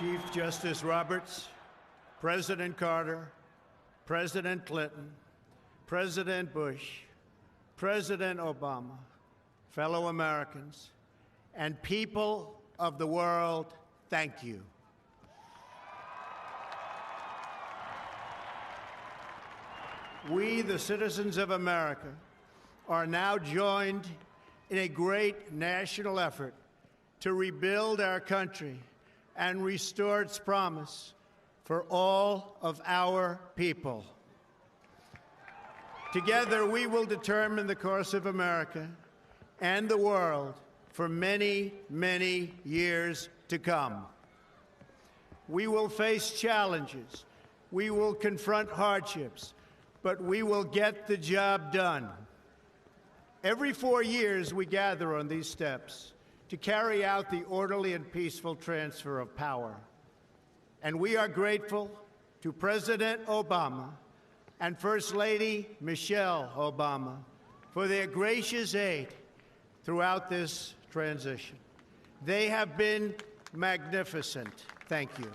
Chief Justice Roberts, President Carter, President Clinton, President Bush, President Obama, fellow Americans, and people of the world, thank you. We, the citizens of America, are now joined in a great national effort to rebuild our country and restore its promise for all of our people. Together, we will determine the course of America and the world for many, many years to come. We will face challenges. We will confront hardships, but we will get the job done. Every 4 years, we gather on these steps to carry out the orderly and peaceful transfer of power. And we are grateful to President Obama and First Lady Michelle Obama for their gracious aid throughout this transition. They have been magnificent. Thank you.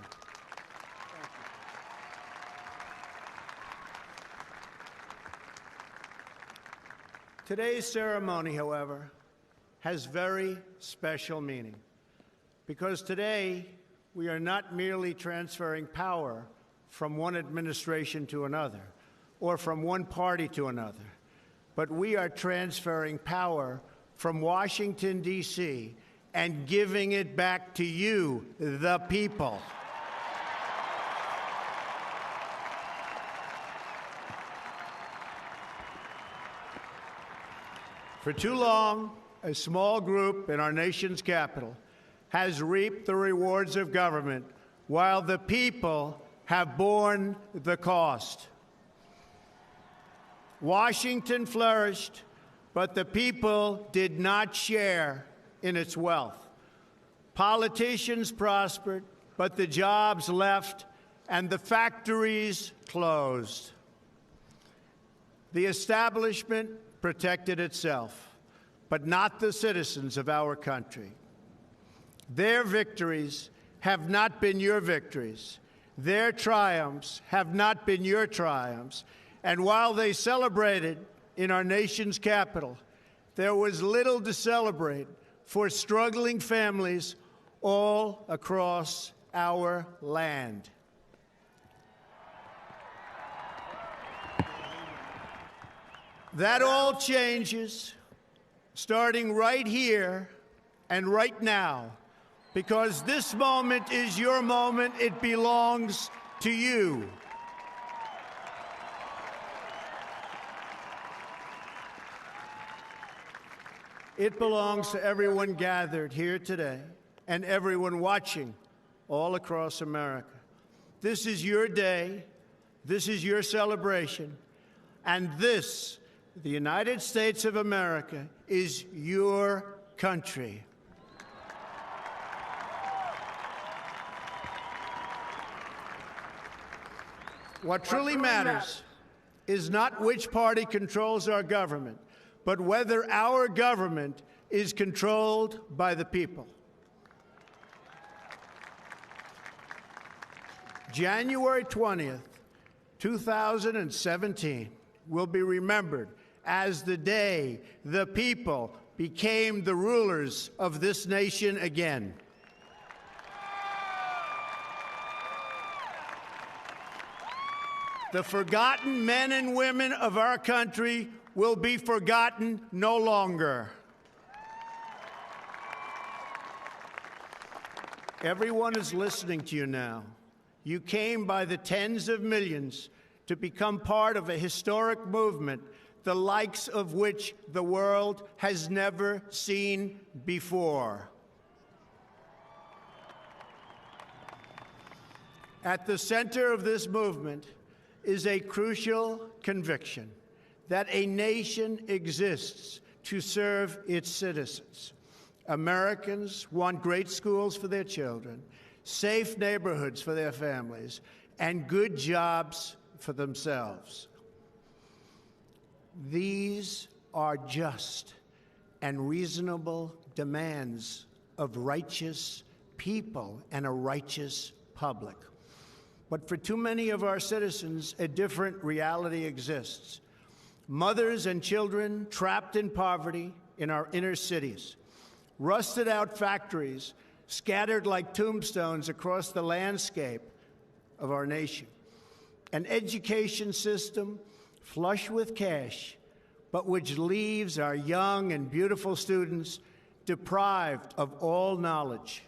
Today's ceremony, however, has very special meaning, because today we are not merely transferring power from one administration to another or from one party to another, but we are transferring power from Washington, D.C., and giving it back to you, the people. For too long, a small group in our nation's capital has reaped the rewards of government while the people have borne the cost. Washington flourished, but the people did not share in its wealth. Politicians prospered, but the jobs left and the factories closed. The establishment protected itself, but not the citizens of our country. Their victories have not been your victories. Their triumphs have not been your triumphs. And while they celebrated in our nation's capital, there was little to celebrate for struggling families all across our land. That all changes starting right here and right now, because this moment is your moment. It belongs to you. It belongs to everyone gathered here today and everyone watching all across America. This is your day. This is your celebration. And this, the United States of America, is your country. What truly matters is not which party controls our government, but whether our government is controlled by the people. January 20th, 2017 will be remembered as the day the people became the rulers of this nation again. The forgotten men and women of our country will be forgotten no longer. Everyone is listening to you now. You came by the tens of millions to become part of a historic movement, the likes of which the world has never seen before. At the center of this movement is a crucial conviction that a nation exists to serve its citizens. Americans want great schools for their children, safe neighborhoods for their families, and good jobs for themselves. These are just and reasonable demands of righteous people and a righteous public. But for too many of our citizens, a different reality exists. Mothers and children trapped in poverty in our inner cities, rusted out factories scattered like tombstones across the landscape of our nation, an education system flush with cash, but which leaves our young and beautiful students deprived of all knowledge.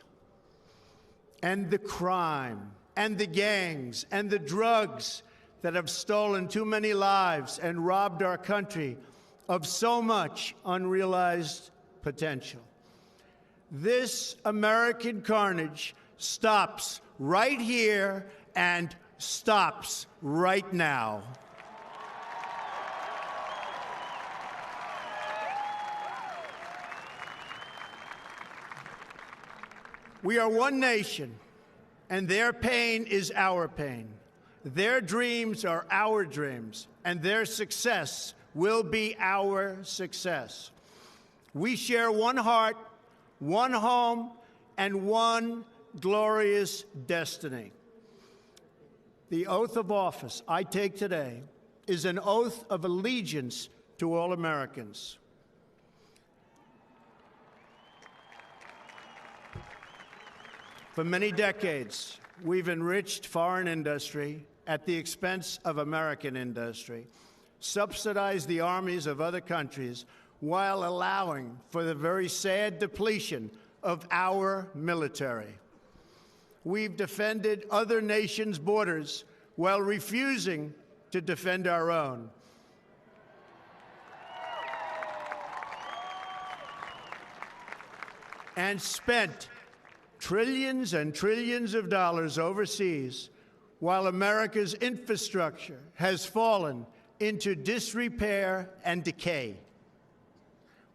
And the crime, and the gangs, and the drugs that have stolen too many lives and robbed our country of so much unrealized potential. This American carnage stops right here and stops right now. We are one nation, and their pain is our pain. Their dreams are our dreams, and their success will be our success. We share one heart, one home, and one glorious destiny. The oath of office I take today is an oath of allegiance to all Americans. For many decades, we've enriched foreign industry at the expense of American industry, subsidized the armies of other countries while allowing for the very sad depletion of our military. We've defended other nations' borders while refusing to defend our own. And spent trillions and trillions of dollars overseas while America's infrastructure has fallen into disrepair and decay.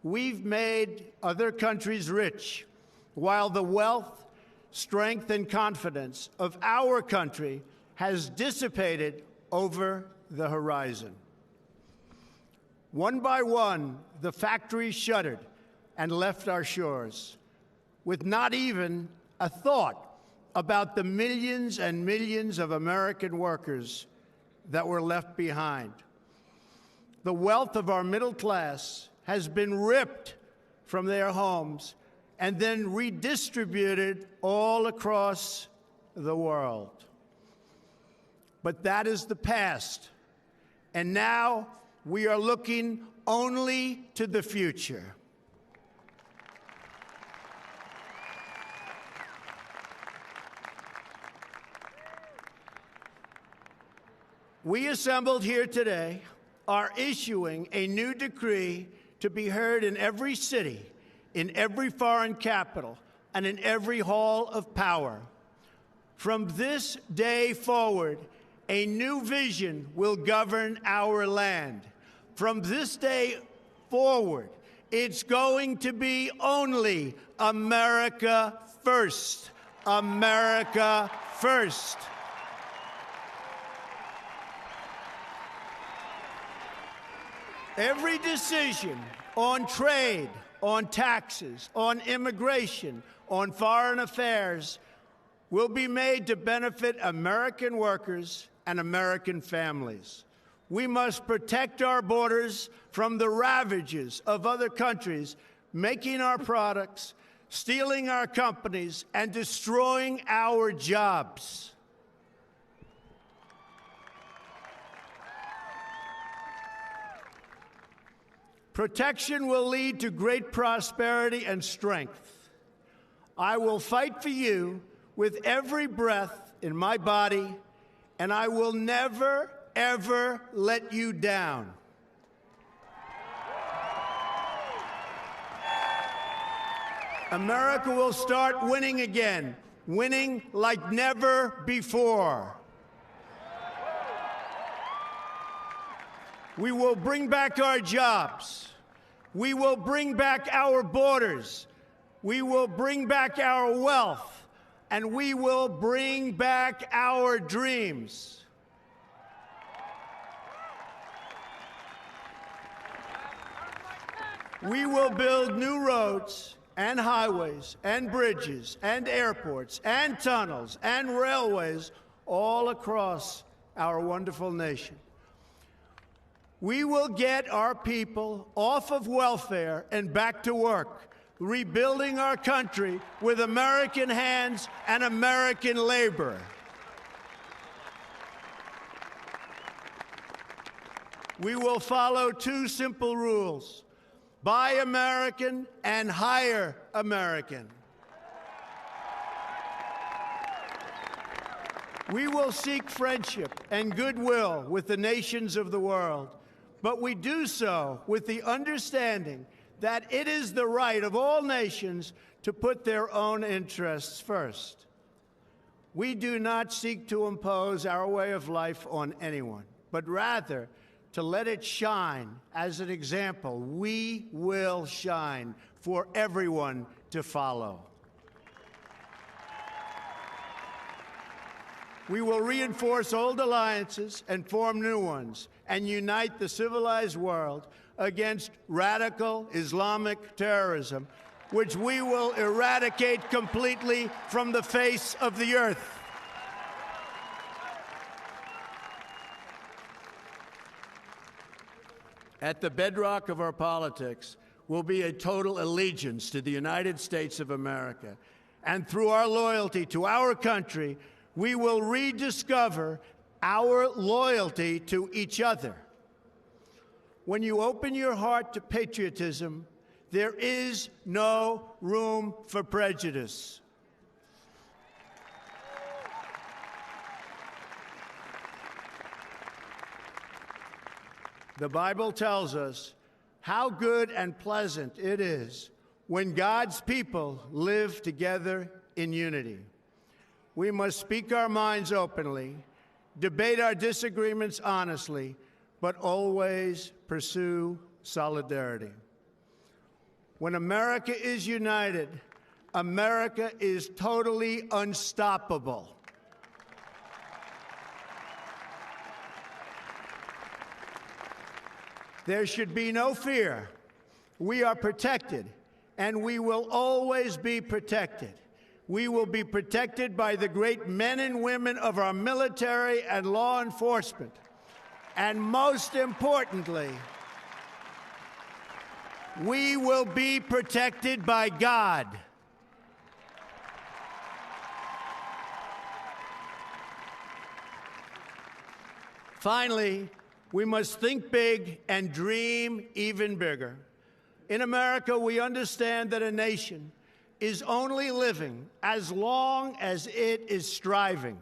We've made other countries rich while the wealth, strength, and confidence of our country has dissipated over the horizon. One by one, the factories shuttered and left our shores, with not even a thought about the millions and millions of American workers that were left behind. The wealth of our middle class has been ripped from their homes and then redistributed all across the world. But that is the past, and now we are looking only to the future. We assembled here today are issuing a new decree to be heard in every city, in every foreign capital, and in every hall of power. From this day forward, a new vision will govern our land. From this day forward, it's going to be only America first. America first. Every decision on trade, on taxes, on immigration, on foreign affairs will be made to benefit American workers and American families. We must protect our borders from the ravages of other countries, making our products, stealing our companies, and destroying our jobs. Protection will lead to great prosperity and strength. I will fight for you with every breath in my body, and I will never, ever let you down. America will start winning again, winning like never before. We will bring back our jobs. We will bring back our borders. We will bring back our wealth. And we will bring back our dreams. We will build new roads and highways and bridges and airports and tunnels and railways all across our wonderful nation. We will get our people off of welfare and back to work, rebuilding our country with American hands and American labor. We will follow two simple rules: buy American and hire American. We will seek friendship and goodwill with the nations of the world, but we do so with the understanding that it is the right of all nations to put their own interests first. We do not seek to impose our way of life on anyone, but rather to let it shine as an example. We will shine for everyone to follow. We will reinforce old alliances and form new ones and unite the civilized world against radical Islamic terrorism, which we will eradicate completely from the face of the earth. At the bedrock of our politics will be a total allegiance to the United States of America. And through our loyalty to our country, we will rediscover our loyalty to each other. When you open your heart to patriotism, there is no room for prejudice. The Bible tells us how good and pleasant it is when God's people live together in unity. We must speak our minds openly, debate our disagreements honestly, but always pursue solidarity. When America is united, America is totally unstoppable. There should be no fear. We are protected, and we will always be protected. We will be protected by the great men and women of our military and law enforcement. And most importantly, we will be protected by God. Finally, we must think big and dream even bigger. In America, we understand that a nation is only living as long as it is striving.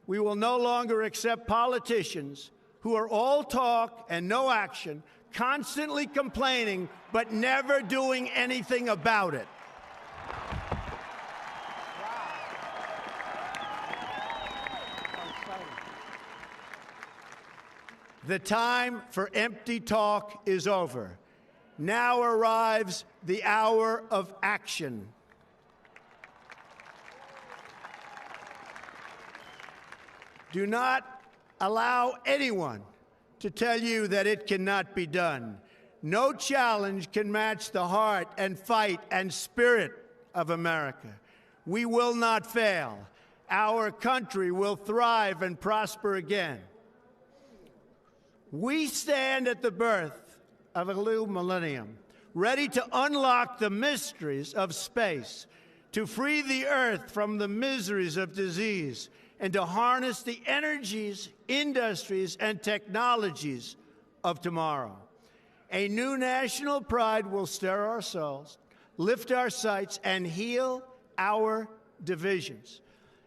We will no longer accept politicians who are all talk and no action, constantly complaining but never doing anything about it. The time for empty talk is over. Now arrives the hour of action. Do not allow anyone to tell you that it cannot be done. No challenge can match the heart and fight and spirit of America. We will not fail. Our country will thrive and prosper again. We stand at the birth of a new millennium, ready to unlock the mysteries of space, to free the earth from the miseries of disease, and to harness the energies, industries, and technologies of tomorrow. A new national pride will stir our souls, lift our sights, and heal our divisions.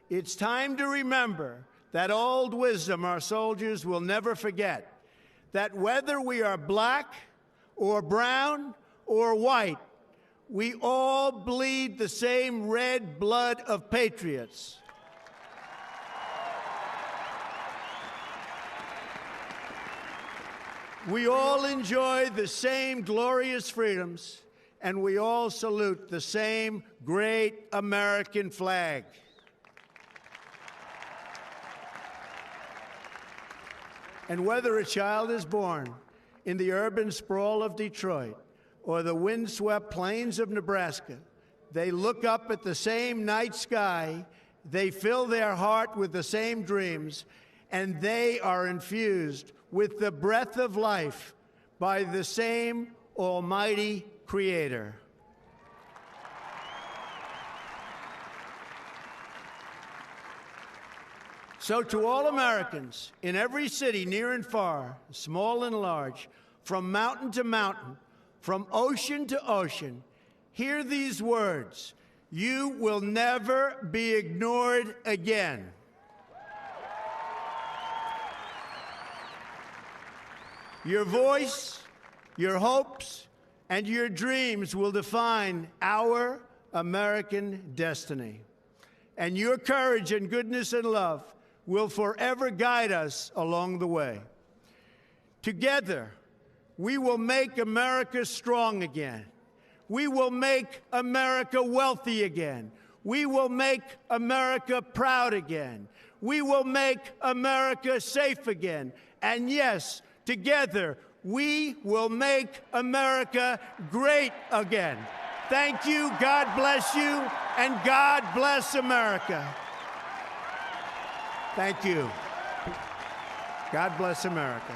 It's time to remember that old wisdom our soldiers will never forget, that whether we are black or brown or white, we all bleed the same red blood of patriots. We all enjoy the same glorious freedoms, and we all salute the same great American flag. And whether a child is born in the urban sprawl of Detroit, or the windswept plains of Nebraska. They look up at the same night sky, they fill their heart with the same dreams, and they are infused with the breath of life by the same Almighty Creator. So to all Americans, in every city, near and far, small and large, from mountain to mountain, from ocean to ocean, hear these words: you will never be ignored again. Your voice, your hopes, and your dreams will define our American destiny. And your courage and goodness and love will forever guide us along the way. Together, we will make America strong again. We will make America wealthy again. We will make America proud again. We will make America safe again. And yes, together, we will make America great again. Thank you, God bless you, and God bless America. Thank you. God bless America.